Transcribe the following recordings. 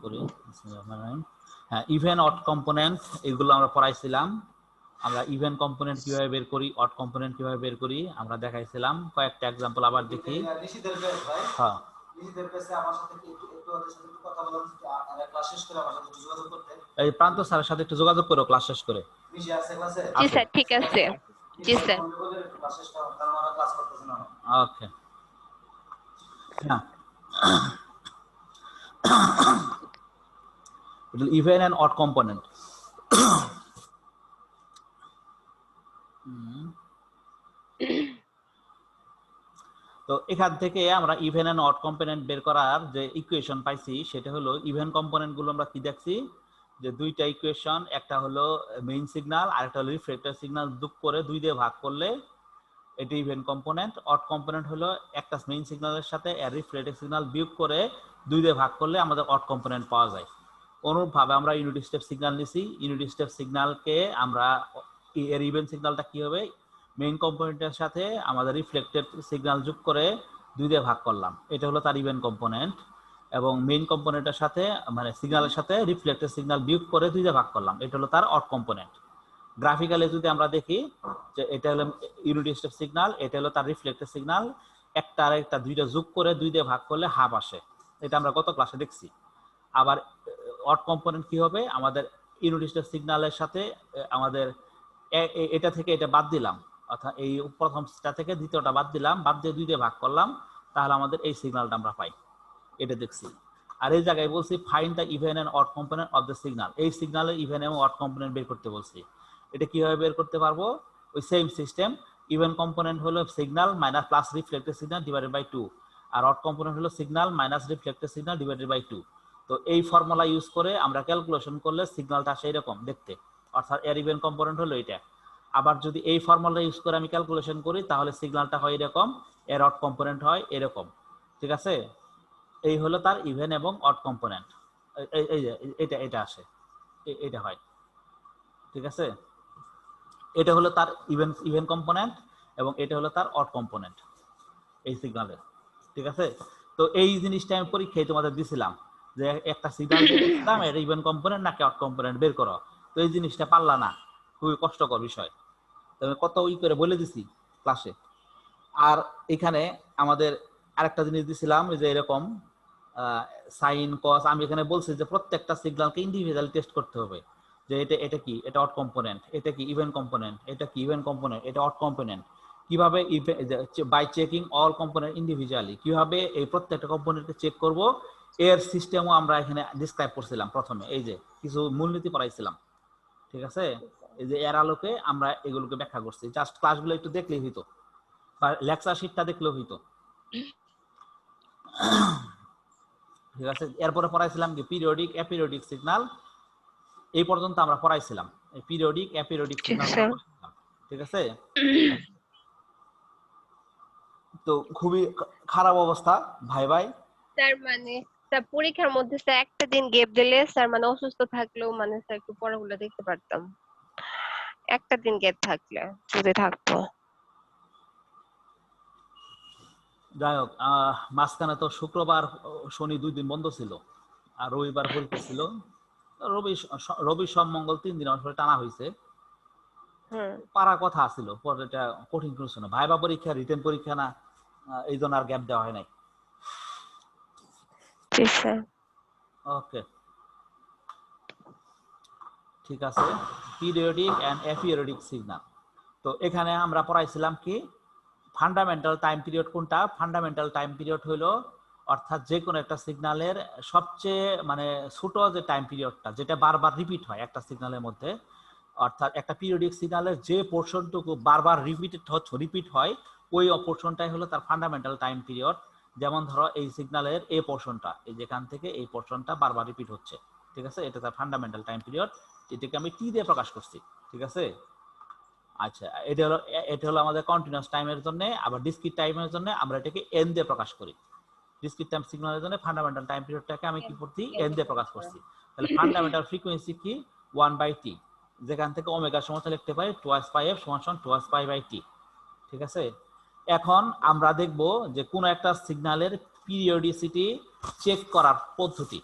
করি। হ্যাঁ, even odd component এগুলো আমরা পড়াইছিলাম। আমরা ইভেন কম্পোনেন্ট কিভাবে বের করি, অড কম্পোনেন্ট কিভাবে বের করি আমরা দেখাইছিলাম। কয়েকটা एग्जांपल আবার দেখি। হ্যাঁ, এই প্রান্ত স্যারের সাথে একটু যোগাযোগ করো ক্লাস শেষ করে। জি স্যার, ঠিক আছে। জি স্যার। ওকে। হ্যাঁ, ইভেন এন্ড অড কম্পোনেন্ট। তো এখান থেকে আমরা ইভেন এন্ড অড কম্পোনেন্ট বের করার যে ইকুয়েশন পাইছি সেটা হলো, ইভেন কম্পোনেন্ট গুলো আমরা কি দেখছি যে দুইটা ইকুয়েশন, একটা হলো মেইন সিগন্যাল আর একটা হলো রিফ্লেক্টর সিগন্যাল, যোগ করে 2 দিয়ে ভাগ করলে এটি ইভেন কম্পোনেন্ট। অড কম্পোনেন্ট হলো একটা মেইন সিগন্যালের সাথে এর রিফ্লেক্টর সিগন্যাল বিয়োগ করে 2 দিয়ে ভাগ করলে আমাদের অড কম্পোনেন্ট পাওয়া যায়। অনুরূপভাবে আমরা ইউনিট স্টেপ সিগন্যাল নিছি, ইউনিট স্টেপ সিগন্যালকে আমরা এর ইভেন সিগন্যালটা কি হবে, মেইন কম্পোনেন্টের সাথে আমাদের রিফ্লেক্টেড সিগন্যাল যোগ করে 2 দিয়ে ভাগ করলাম, এটা হলো তার ইভেন কম্পোনেন্ট। এবং মেইন কম্পোনেন্টের সাথে মানে সিগন্যালের সাথে রিফ্লেক্টেড সিগন্যাল বিয়োগ করে 2 দিয়ে ভাগ করলাম, এটা হলো তার অড কম্পোনেন্ট। গ্রাফিক্যালি যদি আমরা দেখি যে এটা হলো ইউনিট স্টেপ সিগন্যাল, এটা হলো তার রিফ্লেক্টেড সিগন্যাল, একটা আর একটা দুইটা যোগ করে 2 দিয়ে ভাগ করলে হাফ আসে, এটা আমরা গত ক্লাসে দেখছি। আবার অড কম্পোনেন্ট কি হবে, আমাদের ইউনিট স্টেপ সিগন্যালের সাথে আমাদের এটা থেকে এটা বাদ দিলাম, অর্থাৎ এই প্রথমটা থেকে দ্বিতীয়টা বাদ দিলাম, বাদ দিয়ে 2 দিয়ে ভাগ করলাম, তাহলে আমাদের এই সিগন্যালটা আমরা পাই, এটা দেখছি। আর এই জায়গায় বলছি find the even and odd component of the signal, এই সিগন্যালের ইভেন এবং অড কম্পোনেন্ট বের করতে বলছি। এটা কিভাবে বের করতে পারবো, ওই সেম সিস্টেম। ইভেন কম্পোনেন্ট হলো signal minus plus reflected signal divided by 2, আর অড কম্পোনেন্ট হলো signal minus reflected signal divided by 2। তো এই ফর্মুলা ইউজ করে আমরা ক্যালকুলেশন করলে সিগন্যালটা আসে এরকম দেখতে, অর্থাৎ এর ইভেন কম্পোনেন্ট হলো এটা। আবার যদি এই ফর্মুলা ইউজ করে আমি ক্যালকুলেশন করি তাহলে সিগন্যালটা হয় এরকম, এর অড কম্পোনেন্ট হয় এরকম, ঠিক আছে। এই হলো তার ইভেন এবং অড কম্পোনেন্ট, এই যে এটা আসে, এটা হয়, ঠিক আছে। এটা হলো তার ইভেন কম্পোনেন্ট এবং এটা হলো তার অড কম্পোনেন্ট এই সিগন্যালের, ঠিক আছে। তো এই জিনিসটা আমি পরীক্ষায় তোমাদের দিছিলাম যে একটা সিগন্যাল দিলাম এর ইভেন কম্পোনেন্ট নাকি অড কম্পোনেন্ট বের করো, তো এই জিনিসটা পারলা না, খুবই কষ্টকর বিষয়, তবে কত করে বলে দিছি ক্লাসে। আর এখানে আমাদের আরেকটা জিনিস দিছিলাম যে এরকম সাইন কস, আমি এখানে বলছি যে প্রত্যেকটা সিগন্যালকে ইন্ডিভিজুয়ালি টেস্ট করতে হবে, যে এটা কি, এটা অড কম্পোনেন্ট, এটা কি ইভেন কম্পোনেন্ট, এটা কি ইভেন কম্পোনেন্ট, এটা অড কম্পোনেন্ট। কিভাবে by checking all component individually, কিভাবে এই প্রত্যেকটা কম্পোনেন্টকে চেক করব, এর সিস্টেমও আমরা এখানে ডিসক্রাইব করছিলাম প্রথমে, এই যে কিছু মূলনীতি পড়াইছিলাম, ঠিক আছে। এই যে এর আলোকে আমরা এগুলোকে ব্যাখ্যা করছি, জাস্ট ক্লাসগুলো একটু দেখলেই হইতো বা লেকচার শিটটা দেখলেও হইতো, ঠিক আছে। এরপরে পড়াইছিলাম কি পিরিয়ডিক অ্যাপিরিয়ডিক সিগন্যাল, এই পর্যন্ত আমরা পড়াইছিলাম এই পিরিয়ডিক অ্যাপিরিয়ডিক সিগন্যাল, ঠিক আছে। তো খুবই খারাপ অবস্থা ভাই ভাই। স্যার মানে স্যার পরীক্ষার মধ্যে স্যার একটা দিন গ্যাপ দিলে স্যার মানে অসুস্থ থাকলেও মানে স্যার একটু পড়াগুলো দেখতে পারতাম, একটা দিন গ্যাপ থাকলে যদি থাকতো। যাই হোক, মাঝখানে তো শুক্রবার শনি 2 দিন বন্ধ ছিল, আর রবিবার পরীক্ষা ছিল, রবি সোম মঙ্গল 3 দিন আসলে টানা হয়েছে, পারা কথা ছিল, পরে এটা কঠিন কিছু না, ভাইবা পরীক্ষা রিটেন পরীক্ষা না, এই জন্য আর গ্যাপ দেওয়া হয় নাই। ওকে, ঠিক আছে। পিরিয়ডিক এন্ড অ্যাপিরিয়ডিক সিগন্যাল, তো এখানে আমরা পড়াইছিলাম কি ফান্ডামেন্টাল টাইম পিরিয়ড কোনটা, ফান্ডামেন্টাল টাইম পিরিয়ড হলো অর্থাৎ যে কোনো একটা সিগন্যালের সবচেয়ে মানে ছোট যে টাইম পিরিয়ডটা, যেটা বারবার রিপিট হয় একটা সিগন্যালের মধ্যে, অর্থাৎ একটা পিরিয়ডিক সিগন্যালের যে পোর্শনটুকু বারবার রিপিট হয় ওই পোর্শনটাই হলো তার ফান্ডামেন্টাল টাইম পিরিয়ড। যেমন ধরো এই সিগন্যালের এই পোর্শনটা, এই যেখান থেকে এই পোর্শনটা বারবার রিপিট হচ্ছে, ঠিক আছে, এটা তার ফান্ডামেন্টাল টাইম পিরিয়ড, এটাকে আমি টি দিয়ে প্রকাশ করছি, ঠিক আছে। আচ্ছা, এটা হলো আমাদের কন্টিনিউয়াস টাইমের জন্য। আবার ডিসক্রিট টাইমের জন্য আমরা এটাকে এন দিয়ে প্রকাশ করি। ডিসক্রিট টাইম সিগন্যালের জন্য ফান্ডামেন্টাল টাইম পিরিয়ডটাকে আমি কি করছি, এন দিয়ে প্রকাশ করছি। তাহলে ফান্ডামেন্টাল ফ্রিকোয়েন্সি কি 1/t, যেখান থেকে ওমেগা সমস্যা লিখতে পারি 2πf = 2π/t, ঠিক আছে। এখন আমরা দেখব যে কোন একটা সিগন্যালের পিরিয়ডিসিটি চেক করার পদ্ধতি।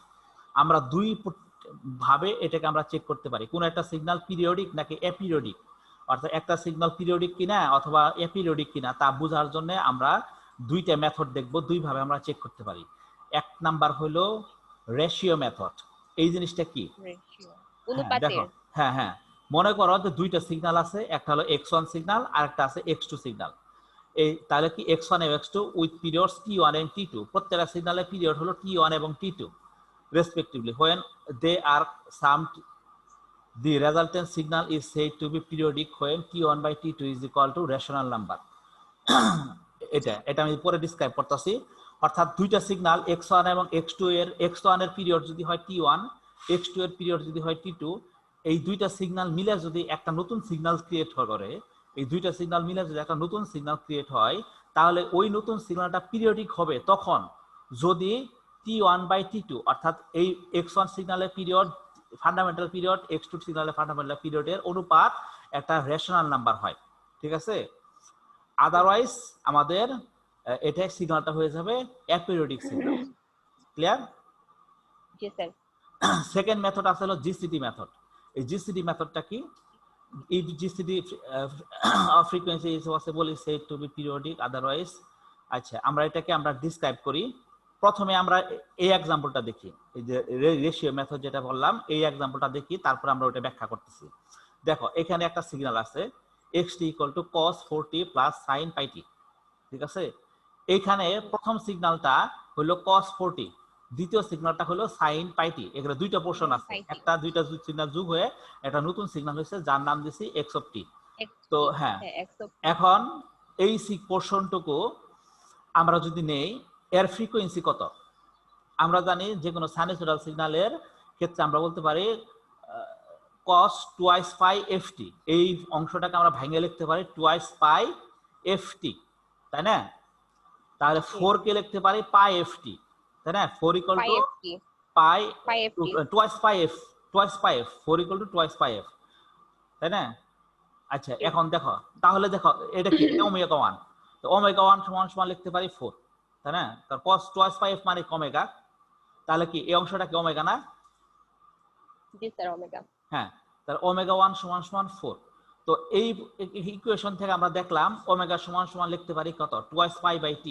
আমরা দুই ভাবে এটাকে আমরা চেক করতে পারি কোন একটা সিগন্যাল পিরিয়ডিক নাকি অ্যাপিরিয়ডিক, অর্থাৎ একটা সিগন্যাল পিরিয়ডিক কিনা অথবা অ্যাপিরিয়ডিক কিনা তা বোঝার জন্য আমরা দুইটা মেথড দেখব, দুই ভাবে আমরা চেক করতে পারি। এক নাম্বার হলো রেশিও মেথড। এই জিনিসটা কি? রেশিও হ্যাঁ অনুপাতের। দেখো, হ্যাঁ হ্যাঁ, মনে করো যে দুইটা সিগন্যাল আছে, একটা হলো x1 সিগন্যাল আর একটা আছে x2 সিগন্যাল। এই তাহলে কি x1 এবং x2 with periods t1 and t2, প্রত্যেকটা সিগন্যালের পিরিয়ড হলো t1 এবং t2 respectively. When they are summed, the resultant signal is said to be periodic when t1 by t2 is equal to rational number. এটা আমি পরে describe করতেছি। অর্থাৎ দুইটা সিগন্যাল x1 এবং x2 এর, x1 এর পিরিয়ড যদি হয় t1, x2 এর পিরিয়ড যদি হয় t2, এই দুইটা সিগন্যাল মিলে যদি একটা নতুন সিগন্যাল ক্রিয়েট করে, এই দুইটা সিগন্যাল মিলে যদি একটা নতুন সিগন্যাল ক্রিয়েট হয়, তাহলে ওই নতুন সিগন্যালটা পিরিয়ডিক হবে তখন যদি t1 বাই t2 অর্থাৎ এই x1 সিগন্যালের পিরিয়ড ফান্ডামেন্টাল পিরিয়ড, x2 সিগন্যালের ফান্ডামেন্টাল পিরিয়ডের অনুপাত একটা রেশনাল নাম্বার হয়। ঠিক আছে? আদারওয়াইজ আমাদের এটা সিগন্যালটা হয়ে যাবে অ্যাপিরিয়ডিক সিগন্যাল। ক্লিয়ার? জি স্যার। সেকেন্ড মেথড আছে হলো জিসিডি মেথড। এই জিসিডি মেথডটা কি? এই GCD frequency is possible is said to be periodic otherwise. আচ্ছা, আমরা এটাকে আমরা ডিসক্রাইব করি। প্রথমে আমরা এই एग्जांपलটা দেখি, এই যে রেশিও মেথড যেটা বললাম এই एग्जांपलটা দেখি, তারপর আমরা ওটা ব্যাখ্যা করতেছি। দেখো এখানে একটা সিগন্যাল আছে xt = cos 4t + sin πt। ঠিক আছে? এইখানে প্রথম সিগন্যালটা হলো cos 4t, দ্বিতীয় সিগন্যালটা হলো sin πt। এখানে দুইটা পোরশন আছে, একটা দুইটা সিগন্যাল যোগ হয়ে একটা নতুন সিগন্যাল হয়েছে যার নাম দিছি x of t। তো হ্যাঁ, এখন এই পোরশনটুকু আমরা যদি নেই, এর ফ্রিকোয়েন্সি কত? আমরা জানি যে কোনো সাইনোসয়েডাল সিগন্যালের ক্ষেত্রে আমরা বলতে পারি cos twice pi ft। এই অংশটাকে আমরা ভেঙে লিখতে পারি twice pi ft, তাই না? তাহলে 4 কে লিখতে পারি pi ft, তাই না? 4 = pi twice pi f, twice pi f, 4 = twice pi f, তাই না? আচ্ছা, এখন দেখো, তাহলে দেখো এটা কি? ওমেগা 1। তো ওমেগা 1 সমান লিখতে পারি 4, তাই না? তার cos twice pi f মানে ওমেগা, তাহলে কি এই অংশটা কি ওমেগা না? জি স্যার, ওমেগা। হ্যাঁ, তাহলে ওমেগা 1 = 4। তো এই ইকুয়েশন থেকে আমরা দেখলাম ওমেগা সমান লিখতে পারি কত? twice pi by t।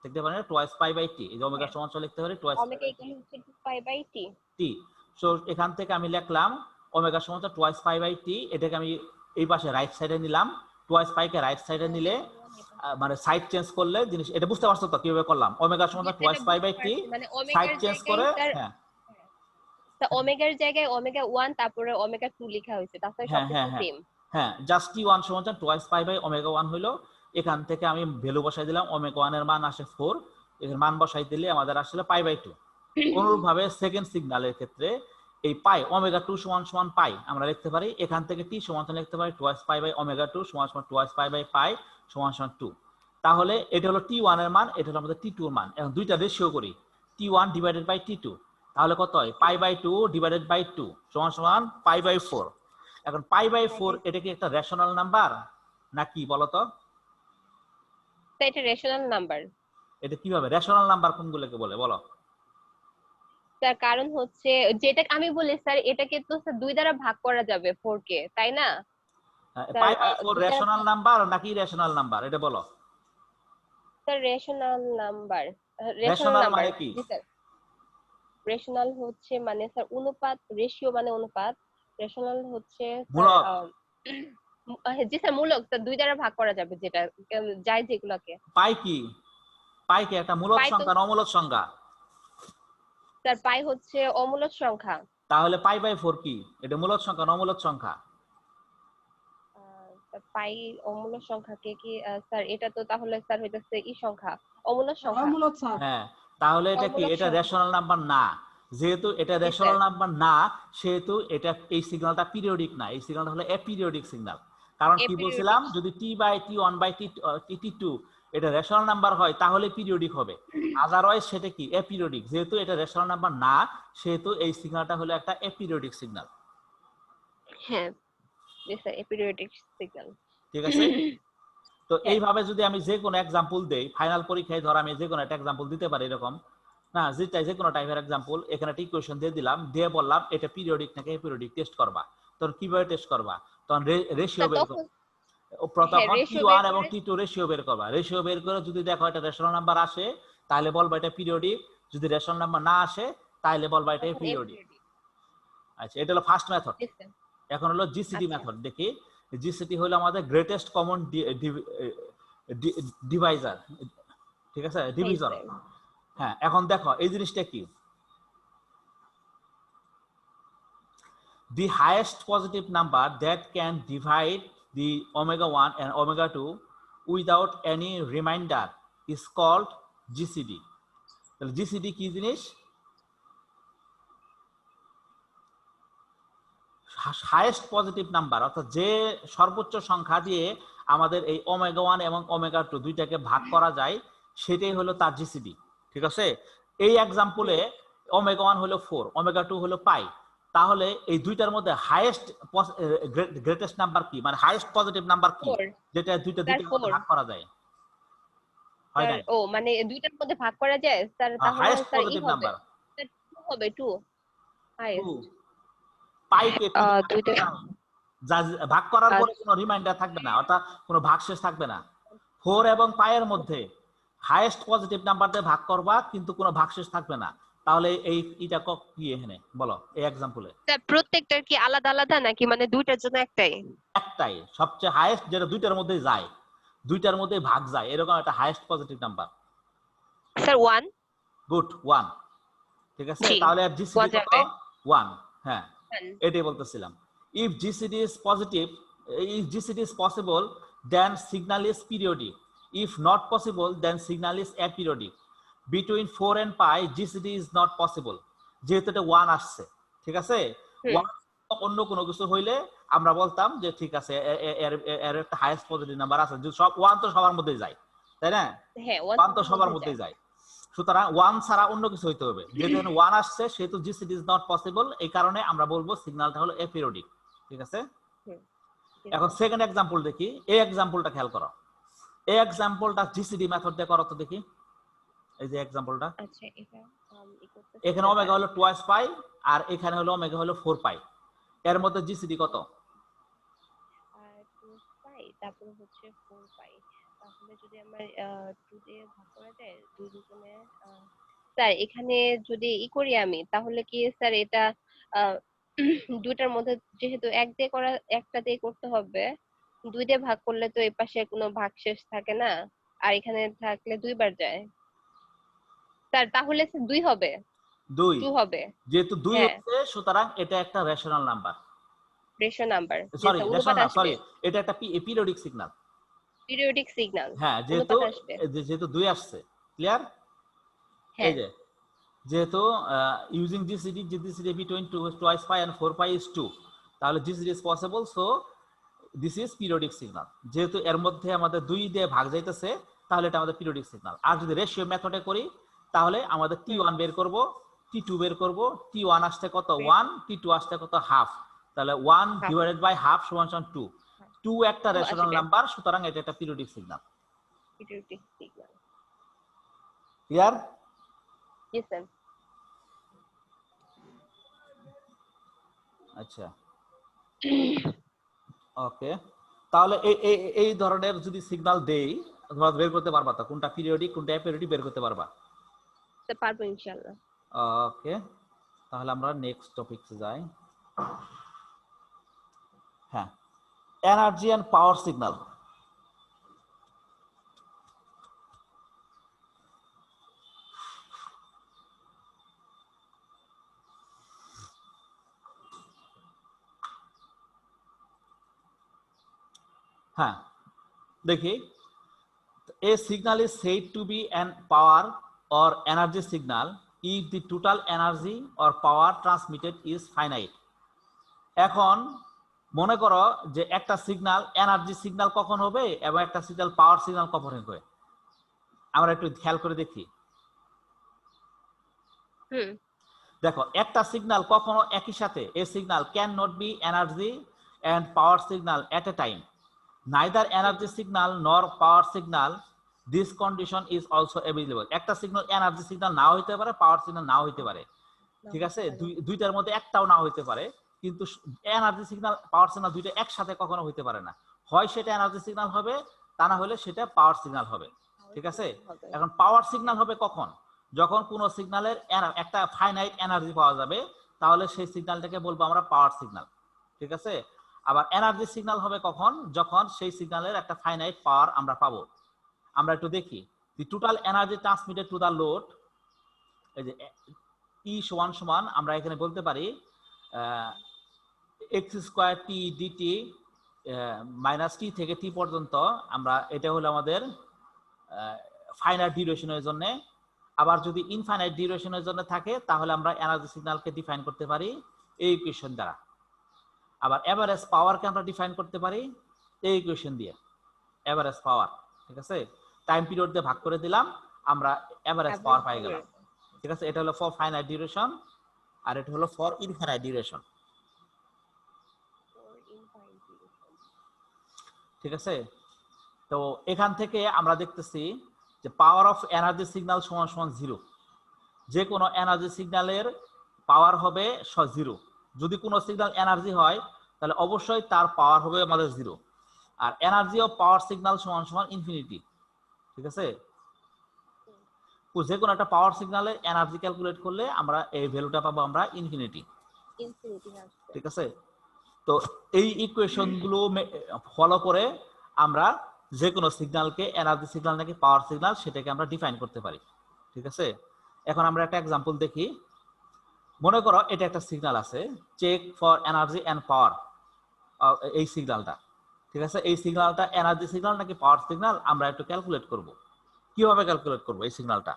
দেখতে পারেন twice pi by t, এই যে ওমেগা সমান লিখতে পারি twice omega = pi by t। So এখান থেকে আমি লিখলাম ওমেগা সমান twice pi by t। এটাকে আমি এই পাশে রাইট সাইডে নিলাম, twice pi কে রাইট সাইডে নিলে মানে সাইড চেঞ্জ করলে জিনিস, এটা বুঝতে পারছো তো কিভাবে করলাম? ওমেগা সমান twice pi by t, মানে সাইড ওমেগার চেঞ্জ করে, হ্যাঁ তা ওমেগার জায়গায় ওমেগা 1 তারপরে ওমেগা 2 লেখা হয়েছে, তাছাড়া হ্যাঁ সবকিছু হ্যাঁ হ্যাঁ সেম। হ্যাঁ, just t1 = twice pi by omega 1 হলো। এখান থেকে আমি ভ্যালু বসাই দিলাম, ওমেগা 1 এর মান আসে 4, এর মান বসাই দিলে আমাদের আসলে pi by 2। অনুরূপভাবে সেকেন্ড সিগন্যালের ক্ষেত্রে এই পাই ওমেগা 2 সমান পাই আমরা লিখতে পারি, এখান থেকে t সমান লিখতে পারি twice pi by omega 2 সমান twice pi by pi সমান 2। তাহলে এটা হলো t1 এর মান, এটা হলো আমাদের t2 এর মান। এখন দুইটা রেশিও করি, t1 ডিভাইডেড বাই t2, তাহলে কত হয়? pi by 2 ডিভাইডেড বাই 2 সমান pi by 4। এখন pi by 4 এটা কি একটা রেশনাল নাম্বার নাকি বলতো? এটা রেশনাল নাম্বার। এটা কিভাবে রেশনাল নাম্বার কোনগুলোকে বলে বলো? তার কারণ হচ্ছে যেটা আমি বলি স্যার, এটাকে তো স্যার 2 দ্বারা ভাগ করা যাবে 4 কে, তাই না? pi by 4 রেশনাল নাম্বার নাকি ইরেশনাল নাম্বার এটা বলো? Sir rational number. রেশনাল মানে কি? জি স্যার, রেশনাল হচ্ছে মানে স্যার অনুপাত, রেশিও মানে অনুপাত, রেশনাল হচ্ছে মূলক। জি স্যার মূলক, স্যার 2 দ্বারা ভাগ করা যাবে যেটা যায় যেগুলোকে। পাই কি? পাই কি একটা মূলক পাই তো সংখ্যা না অমূলক সংখ্যা? স্যার পাই হচ্ছে অমূলক সংখ্যা। তাহলে পাই বাই 4 কি? এটা মূলক সংখ্যা না অমূলক সংখ্যা? পাই অমূলক সংখ্যা কে কি স্যার? এটা তো তাহলে স্যার হইতাছে ই সংখ্যা, অমূলক সংখ্যা। অমূলক সংখ্যা। হ্যাঁ, তাহলে এটা কি? এটা রেশনাল নাম্বার না। যেহেতু এটা রেশনাল নাম্বার না, সেহেতু এটা এই সিগন্যালটা পিরিয়ডিক না, এই সিগন্যালটা হলো অ্যাপিরিয়ডিক সিগন্যাল। কারণ কি বলছিলাম, যদি t by t1 by t2 এটা রেশনাল নাম্বার হয় তাহলে পিরিয়ডিক হবে, আদারওয়াইজ সেটা কি? অ্যাপিরিয়ডিক। যেহেতু এটা রেশনাল নাম্বার না, সেহেতু এই সিগন্যালটা হলো একটা অ্যাপিরিয়ডিক সিগন্যাল। হ্যাঁ জি স্যার, এপিরিয়ডিক সিগন্যাল। ঠিক আছে? তো এইভাবে যদি আমি যে কোনো एग्जांपल দেই, ফাইনাল পরীক্ষায় ধর আমি যে কোনো একটা एग्जांपल দিতে পারি এরকম না যেটাই যে কোনো টাইপের एग्जांपल এখানে একটা ইকুয়েশন দিয়ে দিলাম, দিয়ে বললাম এটা পিরিয়ডিক নাকি এপিরিয়ডিক টেস্ট করবা। তখন কিভাবে টেস্ট করবা? তখন রেশিও বের করবা। হ্যাঁ তখন রেশিও বের T1 এবং করে T2 রেশিও বের করবা। রেশিও বের করে যদি দেখো এটা রেশনাল নাম্বার আসে তাহলে বলবা এটা পিরিয়ডিক, যদি রেশনাল নাম্বার না আসে তাহলে বলবা এটা তখন এপিরিয়ডিক। এপিরিয়ডিক। আচ্ছা, এটা হলো ফার্স্ট মেথড। বুঝছেন? এখন হলো জিসিডি আচ্ছা মেথড। দেখি জিসিডি হলো আমাদের গ্রেটেস্ট কমন ডিভাইজার, ঠিক আছে, ডিভিজর। হয়েছে। হ্যাঁ, এখন দেখো এই জিনিসটা কি, the highest positive number that can divide the omega 1 and omega 2 without any remainder is called GCD. তাহলে GCD কি জিনিস? হাইয়েস্ট পজিটিভ নাম্বার, অর্থাৎ যে সর্বোচ্চ সংখ্যা দিয়ে আমাদের এই ওমেগা 1 এবং ওমেগা 2 দুইটাকে ভাগ করা যায় সেটাই হলো তার জিসিডি। ঠিক আছে, এই एग्जांपले ওমেগা 1 হলো 4, ওমেগা 2 হলো পাই, তাহলে এই দুইটার মধ্যে হাইয়েস্ট গ্রেটেস্ট নাম্বার কি, মানে হাইয়েস্ট পজিটিভ নাম্বার কি 4 যেটা দুইটার তার মধ্যে 4 ভাগ করা যায়? হয় তার নাই, ও মানে দুইটার মধ্যে ভাগ করা যায় স্যার, তাহলে হাইয়েস্ট স্যার ই পজিটিভ হবে নাম্বার স্যার 2 হবে 2 2, হাইয়েস্ট পাইকে 2 দিয়ে ভাগ দুইটা করা যায়। যা ভাগ করার পরে কোনো রিমাইন্ডার থাকবে না, অর্থাৎ কোনো ভাগশেষ থাকবে না। 4 এবং পাইয়ের মধ্যে হাইয়েস্ট পজিটিভ নাম্বার দিয়ে ভাগ করবা কিন্তু কোনো ভাগশেষ থাকবে না, তাহলে এই এটা কি এখানে বলো এই एग्जांपले? স্যার প্রত্যেকটার কি আলাদা আলাদা নাকি মানে দুইটার জন্য একটাই? একটাই সবচেয়ে হাইয়েস্ট, যেটা দুইটার মধ্যে যায়, দুইটার মধ্যে ভাগ যায়, এরকম একটা highest positive number. Sir 1 good, 1। ঠিক আছে, জি তাহলে আর জিসিডি 1 কত? যাবে 1। হ্যাঁ, 1 এটাই বলতেছিলাম। if GCD is positive, if GCD is possible then signal is periodic, if not possible then signal is aperiodic. Between 4 and pi GCD is not possible, যেহেতু এটা 1 আসছে। ঠিক আছে, 1 অন্য কোনো কিছু হইলে আমরা বলতাম যে ঠিক আছে এর একটা হাইয়েস্ট পজিটিভ নাম্বার আছে, যে সব 1 তো সবার মধ্যেই যায়, তাই না? হ্যাঁ 1 তো 1 সবার মধ্যে মধ্যেই যায়। যায়, সুতরাং 1 ছাড়া অন্য কিছু হইতে হবে। যেহেতু 1 আসছে সেহেতু জিসিডি ইজ নট পসিবল, এই কারণে আমরা বলবো সিগন্যালটা হলো এপিরিয়ডিক। ঠিক আছে, এখন সেকেন্ড एग्जांपल দেখি। এই एग्जांपलটা খেয়াল করো, এই एग्जांपलটা জিসিডি মেথড দিয়ে করো তো দেখি। এই যে एग्जांपलটা, আচ্ছা এটা এখানে ওমেগা হলো টুয়াইস পাই আর এখানে হলো ওমেগা হলো 4 পাই, এর মধ্যে জিসিডি কত? আর 2 পাই তারপরে হচ্ছে 4 পাই, তাহলে যদি আমরা 2 দিয়ে ভাগ করা যায় দুই দুগুণে স্যার এখানে যদি করি আমি তাহলে কি স্যার এটা আহ, দুইটার মধ্যে যেহেতু এক দিয়ে করা একটা দিয়ে করতে হবে, 2 দিয়ে ভাগ করলে তো এই পাশে কোনো ভাগশেষ থাকে না, আর এখানে থাকলে দুইবার যায় স্যার, তাহলে 2 হবে 2, 2 হবে। যেহেতু 2 হ্যাঁ হচ্ছে সুতরাং এটা একটা rational number, ratio number sorry যেটা রেশনাল অনুপাত না, আসবে, সরি এটা একটা পিরিয়ডিক সিগন্যাল। পিরিয়ডিক সিগন্যাল হ্যাঁ, যেহেতু অনুপাত আসবে। যেহেতু 2 আসছে, ক্লিয়ার? এই হ্যাঁ যে যেহেতু using GCD, GCD between twice pi and 4 pi is 2, তাহলে GCD is possible, so this is periodic signal. যেহেতু এর মধ্যে আমাদের 2 দিয়ে ভাগ যাইতেছে তাহলে এটা আমাদের পিরিয়ডিক সিগন্যাল। আর যদি রেশিও মেথডে করি তাহলে আমাদের T1 বের করব, T2 বের করব, T1 আসছে কত 1, T2 আসছে কত হাফ, তাহলে 1 ডিভাইডেড বাই হাফ সমান 2। 2 একটা রেশনাল নাম্বার, সুতরাং এটা একটা periodic signal. Periodic signal. Clear? Yes sir. আচ্ছা, ওকে, তাহলে এই ধরনের যদি সিগন্যাল দেই তোমরা বের করতে পারবা তো কোনটা পিরিয়ডিক কোনটা অ্যাপিরিয়ডিক বের করতে পারবা? স্যার পারবো ইনশাআল্লাহ। ওকে, তাহলে আমরা নেক্সট টপিকে যাই। হ্যাঁ, এনার্জি এন্ড পাওয়ার সিগন্যাল। হ্যাঁ, দেখি, a signal is said to be an power or energy signal if the total energy or power transmitted is finite. এখন মনে করো যে একটা সিগন্যাল এনার্জি সিগন্যাল কখন হবে এবং একটা সিগন্যাল পাওয়ার সিগন্যাল কখন হবে, আমরা একটু খেয়াল করে দেখি। দেখো, একটা সিগন্যাল কখনো একই সাথে, a signal cannot be energy and power signal at a time. Neither energy signal nor power signal this condition is also available. একটা সিগন্যাল এনার্জি সিগন্যাল নাও হইতে পারে, পাওয়ার সিগন্যাল নাও হইতে পারে, ঠিক আছে? দুইটার মধ্যে একটাও না হইতে পারে, কিন্তু এনার্জি সিগন্যাল পাওয়ার সিগন্যাল দুইটা একসাথে কখনো হইতে পারে না। হয় সেটা এনার্জি সিগন্যাল হবে, তা না হলে সেটা পাওয়ার সিগন্যাল হবে, ঠিক আছে? এখন পাওয়ার সিগন্যাল হবে কখন? যখন কোনো সিগন্যালের একটা ফাইনাইট এনার্জি পাওয়া যাবে, তাহলে সেই সিগন্যালটাকে বলবো আমরা পাওয়ার সিগন্যাল, ঠিক আছে? আবার এনার্জি সিগন্যাল হবে কখন? যখন সেই সিগন্যালের একটা ফাইনাইট পাওয়ার আমরা পাবো। আমরা একটু দেখি, the total energy transmitted to the load, এই যে ই সমান সমান আমরা এখানে বলতে পারি এক্স স্কোয়ার টি ডিটি মাইনাস টি থেকে টি পর্যন্ত, আমরা এটা হলো আমাদের ফাইনাইট ডিউরেশনের জন্য। আবার যদি ইনফাইনাইট ডিউরেশনের জন্য থাকে তাহলে আমরা এনার্জি সিগন্যালকে ডিফাইন করতে পারি এই ইকুয়েশন দ্বারা। আবার এভারেজ পাওয়ারকে আমরা ডিফাইন করতে পারি এই ইকুয়েশন দিয়ে, এভারেজ পাওয়ার, ঠিক আছে? টাইম পিরিয়ড দিয়ে ভাগ করে দিলাম, আমরা এভারেজ পাওয়ার পাই গেলাম, ঠিক আছে? এটা হলো ফর ফাইনাইট ডিউরেশন, আর এটা হলো ফর ইনফাইনাইট ডিউরেশন, ঠিক আছে? তো এখান থেকে আমরা দেখতেছি যে পাওয়ার অফ এনার্জি সিগন্যাল সমান সমান 0। যে কোনো এনার্জি সিগন্যালের পাওয়ার হবে 0। যদি কোনো সিগন্যাল এনার্জি হয় তাহলে অবশ্যই তার পাওয়ার হবে আমাদের 0। আর এনার্জি অফ পাওয়ার সিগন্যাল সমান সমান ইনফিনিটি, ঠিক আছে? যে কোনো একটা পাওয়ার সিগন্যালের এনার্জি ক্যালকুলেট করলে আমরা এই ভ্যালুটা পাবো আমরা ইনফিনিটি, ঠিক আছে? তো এই ইকুয়েশন গুলো ফলো করে আমরা যে কোনো সিগন্যালকে এনার্জি সিগন্যাল নাকি পাওয়ার সিগন্যাল সেটাকে আমরা ডিফাইন করতে পারি, ঠিক আছে? এখন আমরা একটা এক্সাম্পল দেখি। মনে করো এটা একটা সিগন্যাল আছে, check for energy and power, এই সিগন্যালটা, ঠিক আছে? এই সিগন্যালটা এনার্জি সিগন্যাল নাকি পাওয়ার সিগন্যাল আমরা একটু ক্যালকুলেট করব। কিভাবে ক্যালকুলেট করব এই সিগন্যালটা?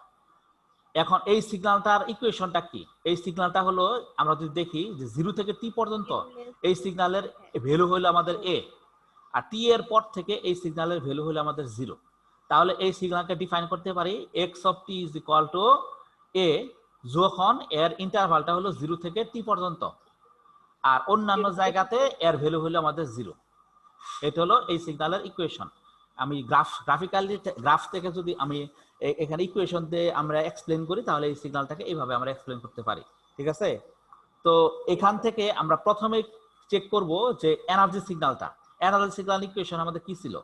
এখন এই সিগন্যালটার ইকুয়েশনটা কি? এই সিগন্যালটা হলো, আমরা যদি দেখি যে 0 থেকে টি পর্যন্ত এই সিগন্যালের ভ্যালু হলো আমাদের এ, আর টি এর পর থেকে এই সিগন্যালের ভ্যালু হলো আমাদের 0। তাহলে এই সিগন্যালকে ডিফাইন করতে পারি x of t is equal to A, যখন এর ইন্টারভালটা হলো 0 থেকে টি পর্যন্ত, আর অন্যান্য জায়গাতে এর ভ্যালু হলো আমাদের 0। এটা হলো এই সিগন্যালের ইকুয়েশন। আমি গ্রাফ থেকে যদি আমি এখানে ইকুয়েশন দিয়ে আমরা এক্সপ্লেন করি তাহলে এই সিগন্যালটাকে এইভাবে আমরা এক্সপ্লেন করতে পারি, ঠিক আছে? তো এখান থেকে আমরা প্রথমে চেক করব যে এনার্জি সিগন্যালটা, এনার্জি সিগন্যাল ইকুয়েশন আমাদের কি ছিল?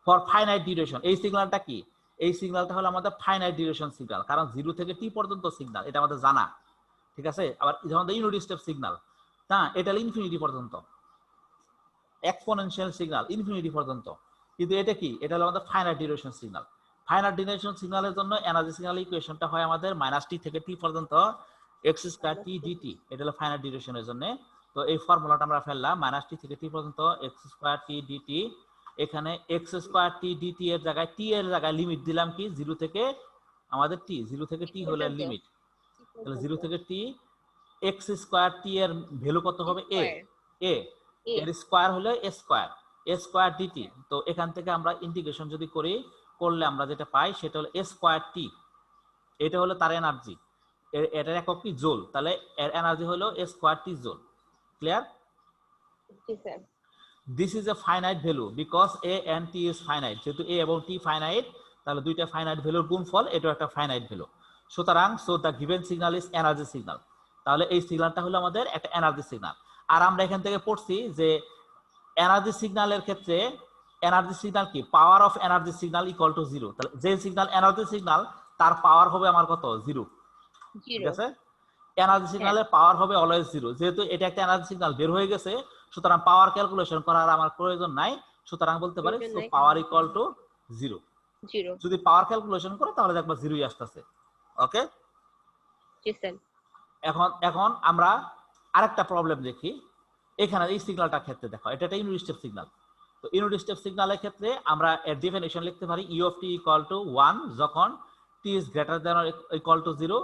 For finite duration. এই সিগন্যালটা কি? এই সিগন্যালটা হলো আমাদের ফাইনাইট ডিউরেশন সিগন্যাল, কারণ 0 থেকে টি পর্যন্ত সিগন্যাল, এটা আমাদের জানা, ঠিক আছে? আবার আমাদের ইউনিট স্টেপ সিগন্যাল, না এটা হলো ইনফিনিটি পর্যন্ত, এক্সপোনেনশিয়াল সিগন্যাল ইনফিনিটি পর্যন্ত। কিন্তু এটা কি? এটা হলো আমাদের finite duration signal. Finite duration সিগন্যালের জন্য এনার্জি সিগন্যাল ইকুয়েশনটা হয় আমাদের মাইনাস টি থেকে টি পর্যন্ত এক্স স্কয়ার টি ডিটি, এটা হলো ফাইনাইট ডিউরেশনের জন্য। তো এই ফর্মুলাটা আমরা ফেললাম, মাইনাস টি থেকে টি পর্যন্ত এক্স স্কয়ার টি ডিটি। এখানে এক্স স্কয়ার টি ডিটি এর জায়গায় টি এর জায়গায় লিমিট দিলাম কি 0 থেকে আমাদের টি, 0 থেকে টি হলো লিমিট, তাহলে 0 থেকে টি এক্স স্কয়ার টি এর ভ্যালু কত হবে? এ, এ এর স্কয়ার হলো এ স্কয়ার ডিটি। তো এখান থেকে আমরা ইন্টিগ্রেশন যদি করি, করলে আমরা যেটা পাই সেটা হলো এ স্কয়ার টি, এটা হলো তার এনার্জি, এটার একক কি? জোল, তাহলে এর এনার্জি হলো A square T joule. Clear? জি sir. This is a finite value because A and T is finite. যেহেতু এ এবং টি ফাইনাইট, তাহলে দুইটা ফাইনাইট ভ্যালুর গুণফল, এটাও একটা ফাইনাইট ভ্যালু। সুতরাং so the given signal is energy signal. তাহলে এই সিগন্যালটা হলো আমাদের একটা এনার্জি সিগন্যাল। আর আমরা এখান থেকে পড়ছি যে এনার্জি সিগন্যালের ক্ষেত্রে এনার্জি সিগন্যাল কি? Power of energy signal equal to 0। তাহলে যে সিগন্যাল এনার্জি সিগন্যাল তার পাওয়ার হবে আমার কত? 0, ঠিক আছে? এনার্জি সিগন্যালের পাওয়ার হবে অলওয়েজ 0। যেহেতু এটা একটা এনার্জি সিগন্যাল বের হয়ে গেছে, সুতরাং পাওয়ার ক্যালকুলেশন করার আমার প্রয়োজন নাই। সুতরাং বলতে পারি সো পাওয়ার ইকুয়াল টু 0। যদি পাওয়ার ক্যালকুলেশন করো তাহলে দেখবা 0ই আসতেছে। ওকে, জি স্যার। এখন আমরা আরেকটা প্রবলেম দেখি। এখানে এই সিগন্যালটার ক্ষেত্রে দেখো, এটা একটা ইউনিট স্টেপ সিগন্যাল। তো ইউনিট স্টেপ সিগন্যালের ক্ষেত্রে আমরা এর ডেফিনিশন লিখতে পারি E of t equal to 1 যখন t is greater than or equal to 0,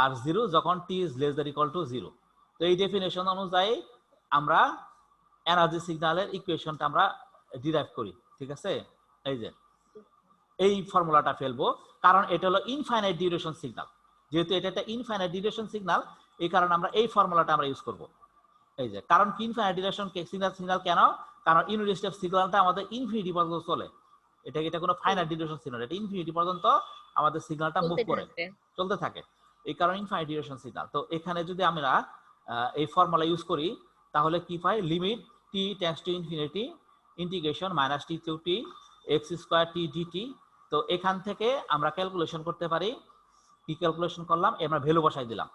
আর 0 যখন t is less than equal to 0। তো এই ডেফিনিশন অনুযায়ী আমরা এনার্জি সিগন্যালের ইকুয়েশনটা আমরা ডিরাইভ করি, ঠিক আছে? এই যে এই ফর্মুলাটা ফেলবো, কারণ এটা হলো ইনফাইনাইট ডিউরেশন সিগন্যাল। যেহেতু এটা একটা ইনফাইনাইট ডিউরেশন সিগন্যাল, এই কারণে আমরা এই ফর্মুলাটা আমরা ইউজ করব। এই যে কারণ কি ইনফাইনাইট ডিউরেশন সিগন্যাল কেন? কারণ ইউনিট স্টেপ সিগন্যালটা আমাদের ইনফিনিটি পর্যন্ত চলে। এটা কোনো ফাইনাইট ডিউরেশন সিগন্যাল, এটা ইনফিনিটি পর্যন্ত আমাদের সিগন্যালটা মুভ করে চলতে থাকে, এই কারণে ইনফাইনাইট ডিউরেশন সিগন্যাল। তো এখানে যদি আমরা এই ফর্মুলা ইউজ করি তাহলে কি পাই, limit t tends to infinity integration minus t to t x square T dt. তো এখান থেকে আমরা ক্যালকুলেশন করতে পারি, কি ক্যালকুলেশন করলাম, আমরা ভ্যালু বসাই দিলাম,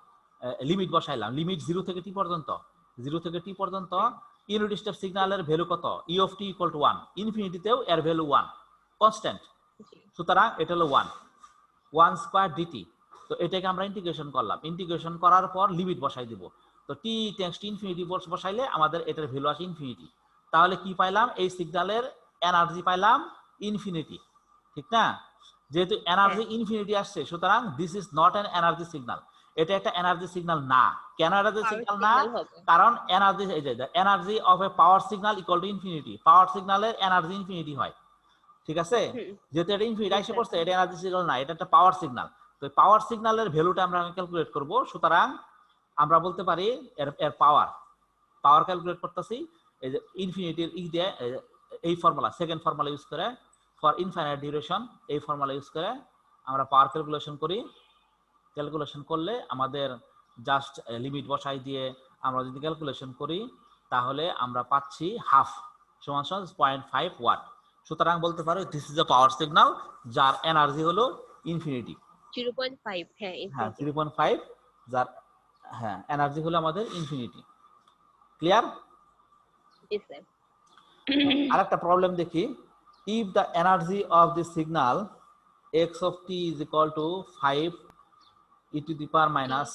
লিমিট বসাইলাম, লিমিট 0 থেকে টি পর্যন্ত, 0 থেকে টি পর্যন্ত ইউনিট স্টেপ সিগন্যালের ভ্যালু কত, ই অফ টি ইকুয়াল টু 1, ইনফিনিটিতেও এর ভ্যালু 1 কনস্ট্যান্ট, সুতরাং এটা হলো 1 স্কয়ার ডিটি। তো এটাকে আমরা ইন্টিগ্রেশন করলাম, ইন্টিগ্রেশন করার পর লিমিট বসাই দিব। তো টি টেন্ডস টু ইনফিনিটি বসাইলে আমাদের এটার ভ্যালু আসে ইনফিনিটি। তাহলে কি পাইলাম, এই সিগন্যালের এনার্জি পাইলাম ইনফিনিটি, ঠিক না? যেহেতু এনার্জি ইনফিনিটি আসছে, সুতরাং this is not an energy signal, এটা একটা এনার্জি সিগন্যাল না। কেন এনার্জি সিগন্যাল না? কারণ এনার্জি, এই যে energy of a power signal equal to infinity, power সিগন্যালের এনার্জি ইনফিনিটি হয়, ঠিক আছে? যেহেতু এটা ইনফিনিটি এসে পড়ছে, এটা এনার্জি সিগন্যাল না, এটা একটা পাওয়ার সিগন্যাল। তো পাওয়ার সিগন্যালের ভ্যালুটা আমরা ক্যালকুলেট করব, সুতরাং আমরা বলতে পারি এর পাওয়ার ক্যালকুলেট করতেছি এই যে ইনফিনিটির ই দিয়ে, এই ফর্মুলা, সেকেন্ড ফর্মুলা ইউজ করে ফর ইনফাইনাইট ডিউরেশন, এই ফর্মুলা ইউজ করে আমরা পাওয়ার ক্যালকুলেশন করি। ক্যালকুলেশন করলে আমাদের জাস্ট লিমিট বসাই দিয়ে আমরা যদি ক্যালকুলেশন করি তাহলে আমরা পাচ্ছি হাফ সমান 0.5 ওয়াট। সুতরাং বলতে পারো this is a power signal যার এনার্জি হলো ইনফিনিটি, 0.5, হ্যাঁ 0.5, যার এনার্জি হলো আমাদের ইনফিনিটি। ক্লিয়ার? আরেকটা প্রবলেম দেখি, if the energy of the signal x of t is equal to 5 e to the power minus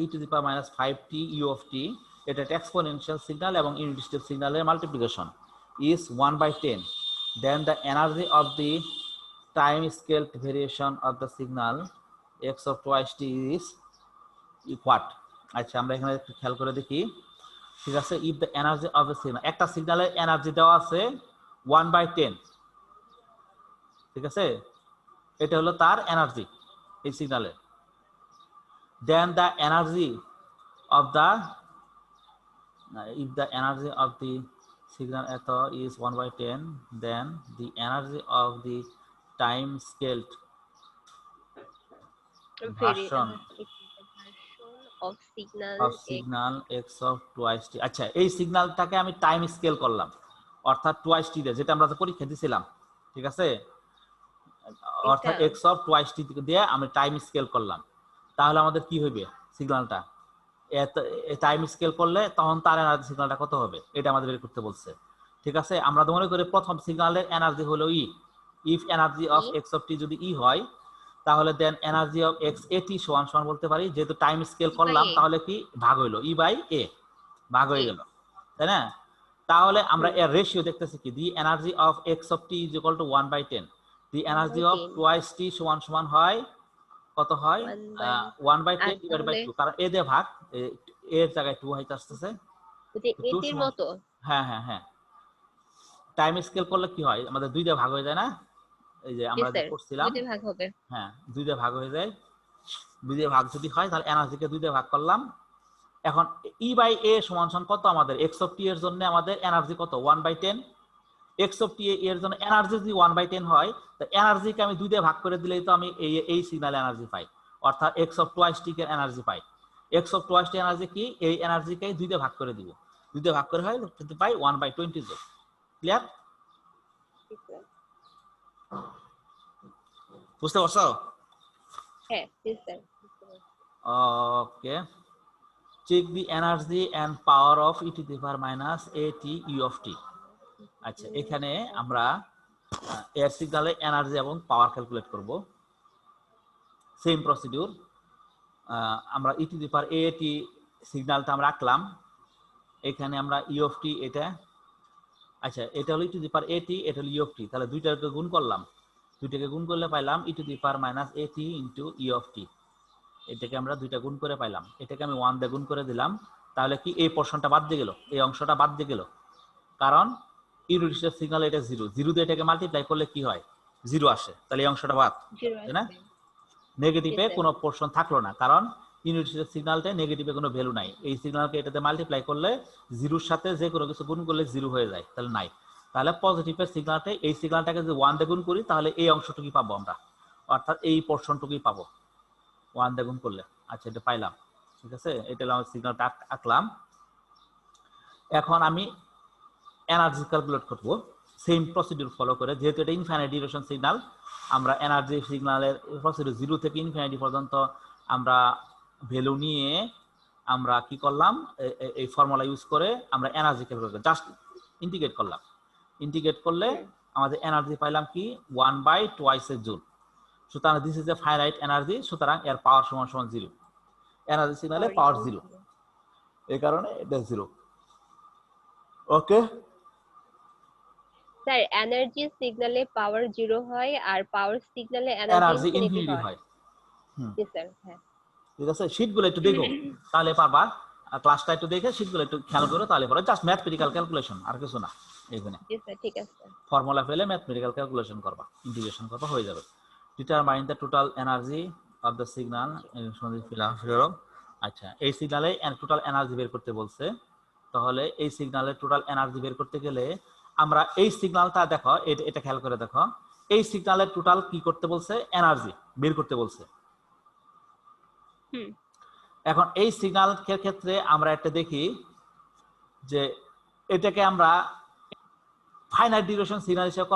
e to the power minus 5t u of t, এটা একটা exponential signal এবং unit step সিগন্যালের multiplication is 1/10, then the energy of the time scale variation of the signal x of twice t is what? আচ্ছা আমরা এখানে একটু খেয়াল করে দেখি, ঠিক আছে? if the energy of the signal, একটা সিগন্যালের এনার্জি দেওয়া আছে 1/10, ঠিক আছে? এটা হলো তার এনার্জি এই সিগন্যালের। then the energy of the if the energy of the signal is 1/10, then the energy of the time scaled version of signal x of twice t। আচ্ছা এই সিগন্যালটাকে আমি টাইম স্কেল করলাম, অর্থাৎ twice t দিয়ে, যেটা আমরা পরীক্ষা দিয়েছিলাম, ঠিক আছে? অর্থাৎ x of twice t দিয়ে আমি টাইম স্কেল করলাম, তাহলে আমাদের কি হবে সিগন্যালটা, টাইম স্কেল করলে তখন তার এনার্জি সিগন্যালটা কত হবে এটা আমাদের বের করতে বলছে, ঠিক আছে? আমরা মনে করি প্রথম সিগন্যালের এনার্জি হলো E, if energy of x of t যদি ই হয় তাহলে then energy of x at সমান বলতে পারি, যেহেতু টাইম স্কেল করলাম তাহলে কি ভাগ হইলো, ই বাই এ ভাগ হয়ে গেল, তাই না? তাহলে আমরা এর রেশিও দেখতেছি কি, the energy of x of t is equal to 1/10, the energy of twice t সমান হয় কত হয়, 1/10 divided by 2, কারণ এ দিয়ে ভাগ, এর জায়গায় 2 হইতে আসতেছে, এর মতো। হ্যাঁ টাইম স্কেল করলে কি হয়, আমাদের 2 দিয়ে ভাগ হয়ে যায় না, এই যে আমরা যে করছিলাম, 2 দিয়ে ভাগ হবে, হ্যাঁ 2 দিয়ে ভাগ হয়ে যায়, 2 দিয়ে ভাগ যদি হয় তাহলে এনার্জিকে 2 দিয়ে ভাগ করলাম। এখন ই বাই এ সমান কত, আমাদের x of t এর জন্য আমাদের এনার্জি কত, 1/10, x of t এর জন্য এনার্জি যদি 1/10 হয়, তো এনার্জিকে আমি 2 দিয়ে ভাগ করে দিলেই তো আমি এই সিগন্যাল এনার্জি পাই, অর্থাৎ x of twice t এর energy pi. x of twice t energy কি, এই এনার্জিকে 2 দিয়ে ভাগ করে দিব, 2 দিয়ে ভাগ করে হয় কিন্তু পাই 1/20 জুল। ক্লিয়ার? বুঝতে পারছো? হ্যাঁ sir. Okay, check the energy and power of e to the power minus at u of t। আচ্ছা এখানে আমরা এয়ার সিগন্যালে এনার্জি এবং পাওয়ার ক্যালকুলেট করব, সেম প্রসিডিউর। আমরা e to the power at সিগন্যালটা আমরা আঁকলাম, এখানে আমরা e of t, এটা আচ্ছা এটা হলো e to the power at, এটা হলো e of t, তাহলে দুইটাকে গুণ করলাম, দুইটাকে গুণ করলে পাইলাম e to the power minus at into e of t, এটাকে আমরা দুইটা গুণ করে পাইলাম, এটাকে আমি 1 দিয়ে গুণ করে দিলাম, তাহলে কি এই পোরশনটা বাদ দিয়ে গেল, এই অংশটা বাদ দিয়ে গেল, কারণ ইউনিট স্টেপ সিগন্যাল এটা 0, 0 দিয়ে এটাকে মাল্টিপ্লাই করলে কি হয়, 0 আসে, তাহলে এই অংশটা বাদ, তাই না? নেগেটিভে কোনো পোরশন থাকলো না, কারণ ইউনিট স্টেপ সিগন্যালতে নেগেটিভে কোনো ভ্যালু নাই, এই সিগন্যালকে এটাতে মাল্টিপ্লাই করলে 0 এর সাথে যে কোনো কিছু গুণ করলে 0 হয়ে যায়, তাহলে নাই। তাহলে পজিটিভের সিগন্যালটা এই সিগন্যালটাকে যদি 1 দিয়ে গুণ করি তাহলে এই অংশটুকুই পাবো আমরা, অর্থাৎ এই পোর্শনটুকুই পাবো 1 দিয়ে গুণ করলে। আচ্ছা, এটা পাইলাম, ঠিক আছে, এটা হলো আমার সিগন্যালটা আঁকলাম। এখন আমি এনার্জি ক্যালকুলেট করব সেম প্রসিডিউর ফলো করে, যেহেতু এটা ইনফাইনাইট ডিউরেশন সিগন্যাল, আমরা এনার্জি সিগন্যালের প্রসিডিউর 0 থেকে ইনফিনিটি পর্যন্ত আমরা ভ্যালু নিয়ে আমরা কি করলাম, এই ফর্মুলা ইউজ করে আমরা এনার্জি ক্যালকুলেট জাস্ট ইন্টিগ্রেট করলাম। ইন্টিগ্রেট করলে আমাদের এনার্জি পাইলাম কি 1/2 জুল। সুতরাং this is a finite energy, সুতরাং এর পাওয়ার সমান সমান 0। এনার্জি সিগন্যালে পাওয়ার 0, এই কারণে এটা 0। ওকে স্যার, এনার্জি সিগন্যালে পাওয়ার 0 হয় আর পাওয়ার সিগন্যালে এনার্জি এনার্জি ইনফিনিটি ইনফিনিটি হয়। হয়। জি স্যার, হ্যাঁ। ঠিক আছে, শীটগুলো একটু দেখো তাহলে পারবা, ক্লাসটা একটু দেখে শীটগুলো একটু খেয়াল করো তাহলে পারো। জাস্ট ম্যাথমেটিক্যাল ক্যালকুলেশন, আর কিছু না। এখানে জি স্যার, ঠিক আছে। ফর্মুলা পেলে ম্যাথমেটিক্যাল ক্যালকুলেশন করবা, ইন্টিগ্রেশন করবা, হয়ে যাবে। Determine the total energy of the signal. আচ্ছা, এই সিগন্যালে টোটাল এনার্জি বের করতে বলছে। তাহলে এই সিগন্যালের টোটাল এনার্জি বের করতে গেলে আমরা এই সিগন্যালটা দেখো, এটা খেয়াল করে দেখো, এই সিগন্যালের টোটাল কি করতে বলছে, এনার্জি বের করতে বলছে। এখন এই সিগন্যালের ক্ষেত্রে আমরা একটা দেখি যে এটাকে আমরা ফাইনাইট ডিউরেশন সিগন্যাল হিসেবে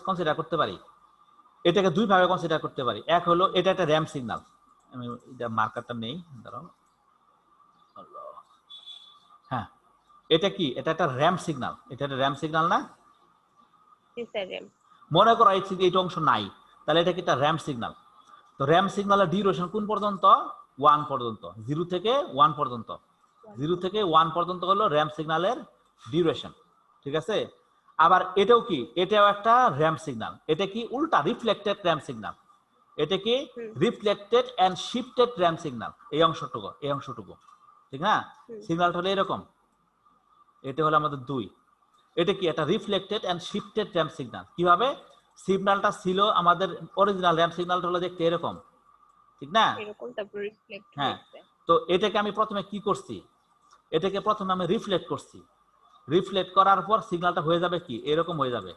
কনসিডার করতে পারি। এটাকে দুই ভাবে কনসিডার করতে পারি। এক হলো এটা একটা র্যাম্প সিগন্যাল, আমি এটা মার্কারটা নেই, দাঁড়াও। হ্যাঁ, এটা কি, এটা একটা র্যাম্প সিগন্যাল, এটা একটা র্যাম্প সিগন্যাল না? জি স্যার, র্যাম্প। মনে করো এইটা অংশ নাই, তাহলে এটা কি একটা র্যাম্প সিগন্যাল। তো র্যাম্প সিগন্যালের ডিউরেশন কোন পর্যন্ত, 1 পর্যন্ত, 0 থেকে 1 পর্যন্ত। 0 থেকে 1 পর্যন্ত হলো র্যাম্প সিগন্যালের ডিউরেশন, ঠিক আছে। আবার এটাও কি, এটাও একটা র্যাম্প সিগন্যাল। এটা কি উল্টা, রিফ্লেক্টেড র্যাম্প সিগন্যাল। এটা কি reflected and shifted ramp signal. এই অংশটুকু ঠিক না, সিগন্যালটা হলো এরকম। এটা হলো আমাদের 2। এটা কি একটা reflected and shifted ramp signal. কিভাবে, সিগন্যালটা ছিল আমাদের অরিজিনাল র্যাম্প সিগন্যালটা হলো দেখতে এরকম, ঠিক না, এরকম, তারপর রিফ্লেক্ট হ্যাঁ। হয়েছে। তো এটাকে আমি প্রথমে কি করছি, এটাকে প্রথমে আমি রিফ্লেক্ট করছি। রিফ্লেক্ট করার পর সিগন্যালটা হয়ে যাবে কি এরকম হয়ে যাবে।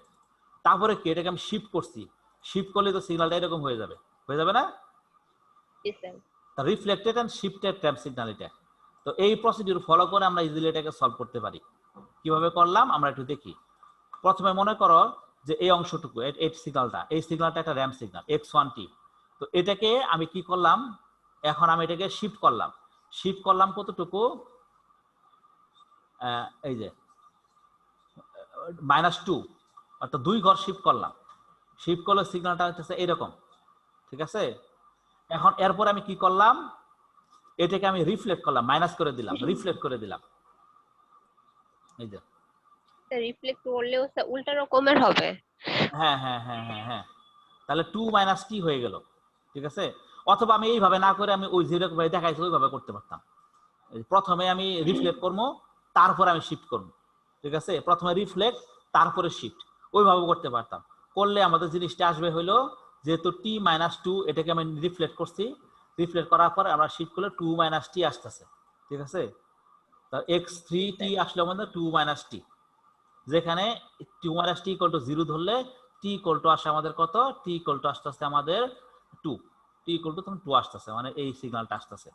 তারপরে কি, এটাকে আমি শিফট করছি। শিফট করলে তো সিগন্যালটা এরকম হয়ে যাবে না? জি sir. Reflected and shifted ramp signal এটা। তো এই প্রসিডিউর ফলো করে আমরা ইজিলি এটাকে সলভ করতে পারি। কিভাবে করলাম আমরা একটু দেখি। প্রথমে মনে করো যে এই অংশটুকু, এই সিগন্যালটা একটা র্যাম্প সিগন্যাল x1t। তো এটাকে আমি কি করলাম, এখন আমি এটাকে শিফট করলাম কতটুকু, এই যে -2, অর্থাৎ 2 ঘর শিফট করলাম। শিফট করলে সিগন্যালটা হচ্ছে এরকম, ঠিক আছে। এখন এরপর আমি কি করলাম, এটাকে আমি রিফ্লেক্ট করলাম, মাইনাস করে দিলাম, রিফ্লেক্ট করে দিলাম, এই যে। রিফ্লেক্ট করলেও স্যার উল্টা রকমের হবে। হ্যাঁ, তাহলে 2 - t হয়ে গেল, ঠিক আছে। অথবা আমি এইভাবে না করে আমি ওই যেরকম ভাবে দেখাইছি ওইভাবে করতে পারতাম। প্রথমে আমি রিফ্লেক্ট করবো, তারপরে আমি শিফট করবো, ঠিক আছে। প্রথমে রিফ্লেক্ট, তারপরে শিফট, ওইভাবে করতে পারতাম। করলে আমাদের জিনিসটা আসবে হলো, যেহেতু t-2 এটাকে আমি রিফ্লেক্ট করছি, রিফ্লেক্ট করার পরে আমরা শিফট করলে 2 - t আসতেছে, ঠিক আছে। x3t আসলে আমাদের 2 - t, যেখানে 2 - t = 0 ধরলে t = আসে আমাদের কত, t = আসতেছে আমাদের 2, t = 2 আসতেছে, মানে এই সিগন্যালটা আসতেছে।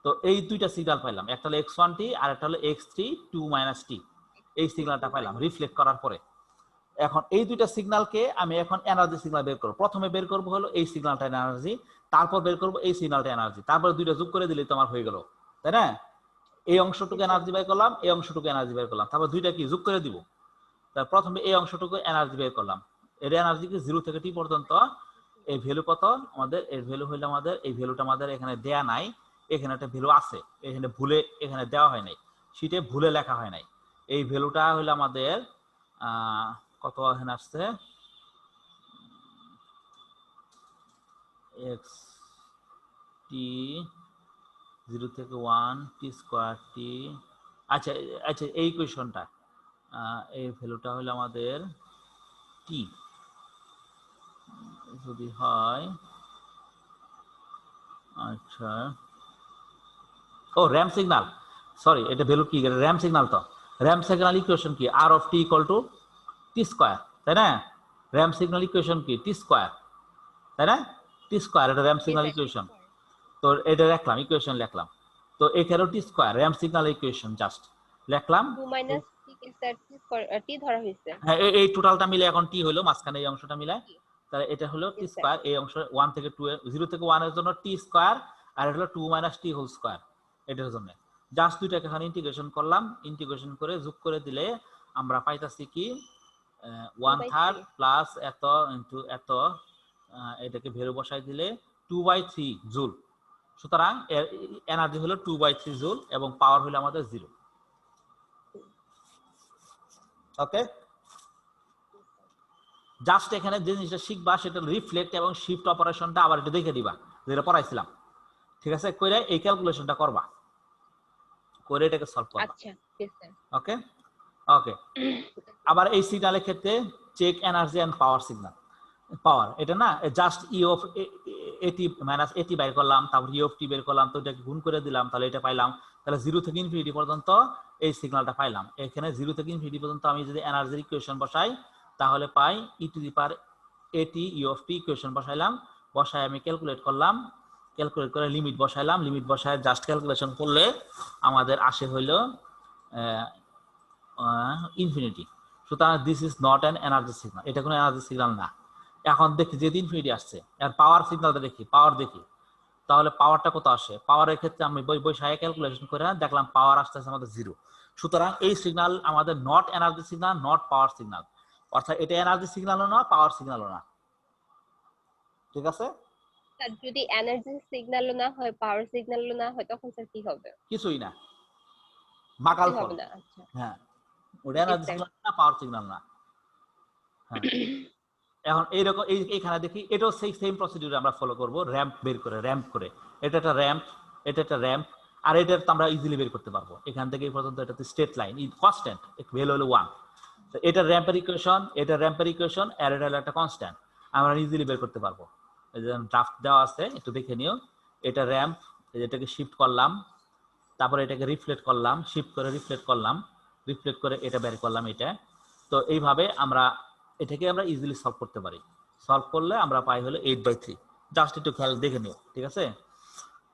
তো এই দুইটা সিগন্যাল পাইলাম, একটা হলো x1t আর একটা হলো x3 2 - t। এই সিগন্যালটা পাইলাম রিফ্লেক্ট করার পরে। এখন এই দুইটা সিগন্যালকে আমি এখন এনার্জি সিগন্যাল বের করব। প্রথমে বের করব হলো এই সিগন্যালটা এনার্জি, তারপর বের করব এই সিগন্যালটা এনার্জি, তারপর দুইটা যোগ করে দিলেই তো আমার হয়ে গেল, তাই না। এই অংশটুকু এনার্জি বের করলাম, এই অংশটুকু এনার্জি বের করলাম, তারপর দুইটা কি যোগ করে দিব। তার প্রথমে এই অংশটুকু এনার্জি বের করলাম, এর এনার্জি কি 0 থেকে t পর্যন্ত। এই ভ্যালু কত আমাদের, এর ভ্যালু হলো আমাদের, এই ভ্যালুটা আমাদের এখানে দেয়া নাই, এখানে একটা ভ্যালু আছে, এখানে ভুলে এখানে দেওয়া হয় নাই, শীটে ভুলে লেখা হয় নাই। এই ভ্যালুটা হলো আমাদের কত এখানে আসছে, x t 0 থেকে 1 t²t। আচ্ছা আচ্ছা, এই কোয়েশনটা এই ভ্যালুটা হলো আমাদের t যদি হয়, আচ্ছা, ও র্যাম্প সিগন্যাল, সরি, এটা ভ্যালু কি, র্যাম্প সিগন্যাল। তো র্যাম্প সিগন্যাল ইকুয়েশন কি, r of t = T square, তাই না? র্যাম্প সিগন্যাল ইকুয়েশন কি? টি স্কয়ার, তাই না? টি স্কয়ার এটা র্যাম্প জি সিগন্যাল স্যার, ইকুয়েশন। তো এটা লিখলাম, ইকুয়েশন লিখলাম। তো এখানেও T square ramp signal equation just লিখলাম। 2 মাইনাস টি কে স্যার টি ধরা হয়েছে। হ্যাঁ, এই টোটালটা মিলে এখন টি হলো, মাঝখানে এই অংশটা মিলে, তাহলে এটা হলো জি টি স্যার। স্কয়ার। এই অংশ 1 থেকে 2 0 থেকে 1 এর জন্য টি স্কয়ার, আর এটা হলো 2 মাইনাস টি হোল স্কয়ার, এটার জন্য জাস্ট দুইটাকে এখানে ইন্টিগ্রেশন করলাম। ইন্টিগ্রেশন করে যোগ করে দিলে আমরা পাইতাছি কি 1/3 প্লাস এত ইনটু এত, এটাকে ভ্যালু বসাই দিলে 2/3 জুল। সুতরাং এনার্জি হলো 2/3 জুল এবং পাওয়ার হলো আমাদের 0। ওকে, জাস্ট এখানে যে জিনিসটা শিখবা সেটা রিফ্লেক্ট এবং শিফট অপারেশনটা আবার একটু দেখে দিবা, যেটা পড়াইছিলাম। ঠিক আছে, কইরা এই ক্যালকুলেশনটা করবা, করে এটাকে সলভ করবা। আচ্ছা, জি স্যার। ওকে ওকে। আবার এই সিগন্যালের ক্ষেত্রে check energy and power signal. Power এটা না জাস্ট ই অফ এটি মাইনাস এটি বাইর করলাম, তারপর ই অফ টি বের করলাম, তো এটাকে গুণ করে দিলাম, তাহলে এটা পাইলাম। তাহলে 0 থেকে ইনফিনিটি পর্যন্ত এই সিগন্যালটা পাইলাম। এখানে 0 থেকে ইনফিনিটি পর্যন্ত আমি যদি এনার্জির ইকুয়েশন বসাই তাহলে পাই ই টু দি পাওয়ার এটি ই অফ টি ইকুয়েশন বসাইলাম, বসায় আমি ক্যালকুলেট করলাম, ক্যালকুলেট করে লিমিট বসাইলাম, লিমিট বসায় জাস্ট ক্যালকুলেশন করলে আমাদের আসে হইল ইনফিনিটি। সুতরাং this is not an energy signal, এটা কোনো এনার্জি সিগন্যাল না। এখন দেখি যে ইনফিনিটি আসছে, এর পাওয়ার সিগন্যালটা দেখি, পাওয়ার দেখি, তাহলে পাওয়ারটা কত আসে। পাওয়ারের ক্ষেত্রে আমি বসায় ক্যালকুলেশন করে দেখলাম পাওয়ার আসতেছে আমাদের 0। সুতরাং এই সিগন্যাল আমাদের not energy signal, not power signal, অর্থাৎ এটা এনার্জি সিগন্যালও না, পাওয়ার সিগন্যালও না। ঠিক আছে, স্যার যদি এনার্জি সিগন্যালও না হয়, পাওয়ার সিগন্যালও না হয়, তখন স্যার কি হবে? কিছুই না, মাকাল কিছুই ফল। হবে না। আচ্ছা, হ্যাঁ, ওটা জি এনার্জি স্যার। সিগন্যাল না, পাওয়ার সিগন্যাল না। হ্যাঁ, এখন এইরকম এইখানে দেখি এটাও সেই সেম প্রসিডিউর আমরা ফলো করব, র্যাম্প বের করে, র্যাম্প করে। এটা একটা র্যাম্প, এটা একটা র্যাম্প, আর এটা তো আমরা ইজিলি বের করতে পারবো। এখান থেকে এই পর্যন্ত এটাতে স্ট্রেট লাইন, কনস্ট্যান্ট, ভ্যালু হলো 1। তো এটা র্যাম্পের ইকুয়েশন, এটা র্যাম্পের ইকুয়েশন, আর এটা হলো একটা কনস্ট্যান্ট, আমরা ইজিলি বের করতে পারবো। এই যে ড্রাফট দেওয়া আছে, একটু দেখে নিও। এটা র্যাম্প, এটাকে শিফট করলাম, তারপরে এটাকে রিফ্লেক্ট করলাম, শিফট করে রিফ্লেক্ট করলাম, রিফ্লেক্ট করে এটা বের করলাম এটা। তো এইভাবে আমরা এটাকে আমরা ইজিলি সলভ করতে পারি। সলভ করলে আমরা পাই হলো 8/3। জাস্ট একটু খেয়াল দেখে নিও, ঠিক আছে।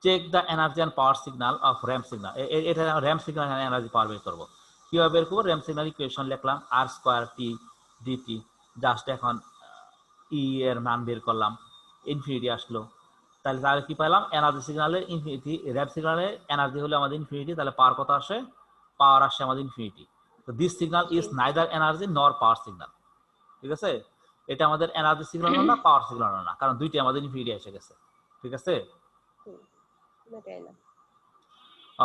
Check the energy and power signal of ramp signal. এটা র্যাম্প সিগন্যাল এনার্জি পাওয়ার বের করবো। কিভাবে বের করবো? র্যাম্প সিগন্যাল ইকুয়েশন লিখলাম, আর স্কোয়ার টি ডিটি। জাস্ট এখন ই এর মান বের করলাম, ইনফিনিটি আসলো। তাহলে কি পেলাম? এনার্জি সিগন্যালের ইনফিনিটি, র্যাম্প সিগন্যালের এনার্জি হলো আমাদের ইনফিনিটি, তাহলে পাওয়ার কত আসে? পাওয়ার আসে আমাদের ইনফিনিটি। তো this signal is neither energy নর পাওয়ার সিগন্যাল। ঠিক আছে, এটা আমাদের এনার্জি সিগন্যালও না, পাওয়ার সিগন্যালও না, কারণ দুইটাই আমাদের ইনফিনিটি এসে গেছে। ঠিক আছে,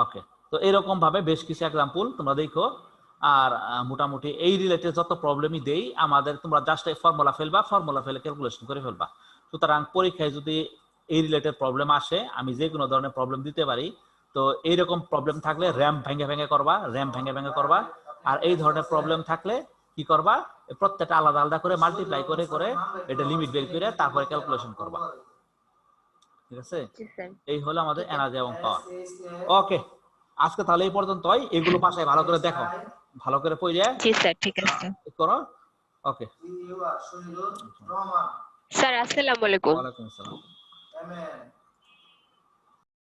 ওকে। তো এরকম ভাবে বেশ কিছু এক্সাম্পল তোমরা দেখো। আর মোটামুটি এই রিলেটেড যত প্রবলেমই দেই আমাদের, তোমরা জাস্ট ফর্মুলা ফেলবা, ফর্মুলা ফেলে ক্যালকুলেশন করে ফেলবা। সুতরাং পরীক্ষায় যদি এই রিলেটেড প্রবলেম আসে, আমি যে কোনো ধরনের প্রবলেম দিতে পারি। তো এইরকম প্রবলেম থাকলে র্যাম্প ভেঙে ভেঙে করবা, র্যাম্প ভেঙে ভেঙে করবা। আর এই ধরনের প্রবলেম থাকলে কি করবা? প্রত্যেকটা আলাদা আলাদা করে মাল্টিপ্লাই করে করে এটা লিমিট বের করে তারপরে ক্যালকুলেশন করবা। ঠিক আছে, এই হলো আমাদের এনার্জি এবং পাওয়ার। ওকে, আজকে তাহলে এই পর্যন্তই। এগুলো পাশে ভালো করে দেখো, ভালো করে পড়ে। জি স্যার, ঠিক আছে করো। Okay sir. আসসালামু আলাইকুম। ওয়ালাইকুম আসসালাম।